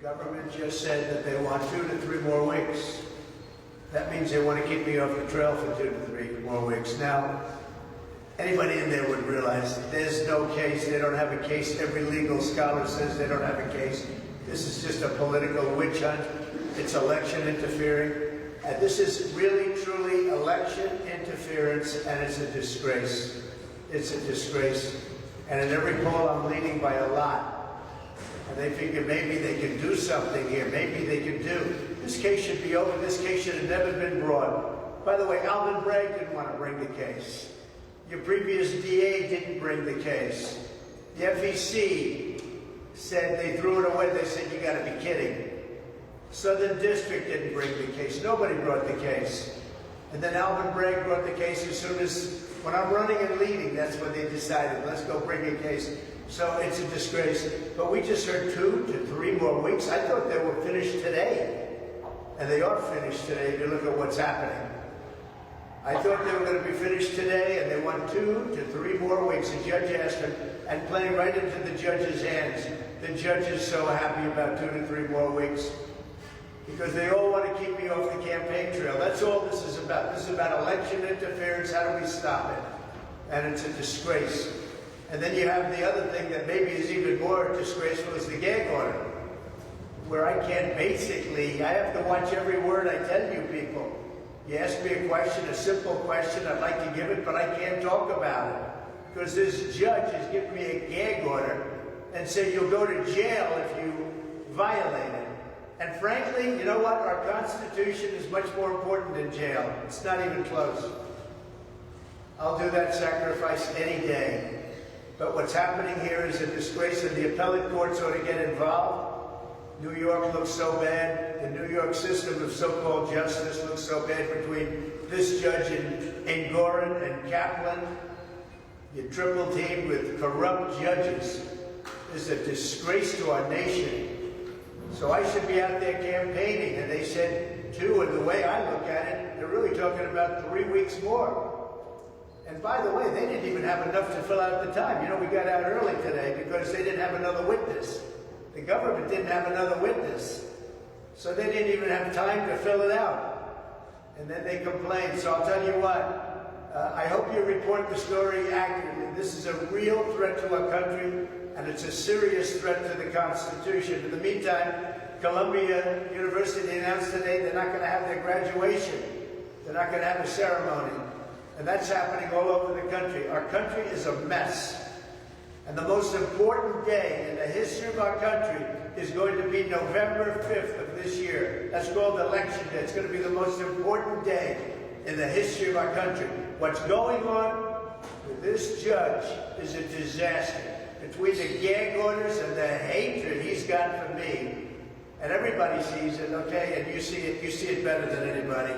Government just said that they want 2 to 3 more weeks. That means they want to keep me off the trail for 2 to 3 more weeks. Now, anybody in there would realize there's no case. They don't have a case. Every legal scholar says they don't have a case. This is just a political witch hunt. It's election interfering. And this is really, truly election interference, and it's a disgrace. It's a disgrace. And in every poll, I'm leading by a lot. And they figure maybe they can do something here. Maybe they can do. This case should be over. This case should have never been brought. By the way, Alvin Bragg didn't want to bring the case. Your previous DA didn't bring the case. The FEC said they threw it away. They said, you got to be kidding. Southern District didn't bring the case. Nobody brought the case. And then Alvin Bragg brought the case as soon as, when I'm running and leading, that's when they decided, let's go bring a case. So it's a disgrace. But we just heard 2 to 3 more weeks. I thought they were finished today. And they are finished today if you look at what's happening. I thought they were going to be finished today, and they want 2 to 3 more weeks. The judge asked them, and playing right into the judge's hands. The judge is so happy about 2 to 3 more weeks because they all want to keep me off the campaign trail. That's all this is about. This is about election interference. How do we stop it? And it's a disgrace. And then you have the other thing that maybe is even more disgraceful is the gag order, where I can't basically, I have to watch every word I tell you people. You ask me a question, a simple question, I'd like to give it, but I can't talk about it. Because this judge has given me a gag order and said you'll go to jail if you violate it. And frankly, you know what? Our Constitution is much more important than jail. It's not even close. I'll do that sacrifice any day. But what's happening here is a disgrace, and the appellate courts ought to get involved. New York looks so bad. The New York system of so-called justice looks so bad between this judge and Engoron and Kaplan. You triple team with corrupt judges. This is a disgrace to our nation. So I should be out there campaigning, and they said 2, and the way I look at it, they're really talking about 3 weeks more. And by the way, they didn't even have enough to fill out the time. You know, we got out early today because they didn't have another witness. The government didn't have another witness. So they didn't even have time to fill it out. And then they complained. So I'll tell you what, I hope you report the story accurately. This is a real threat to our country, and it's a serious threat to the Constitution. In the meantime, Columbia University announced today they're not going to have their graduation. They're not going to have a ceremony. And that's happening all over the country. Our country is a mess. And the most important day in the history of our country is going to be November 5th of this year. That's called Election Day. It's going to be the most important day in the history of our country. What's going on with this judge is a disaster. Between the gag orders and the hatred he's got for me, and everybody sees it, okay, and you see it better than anybody.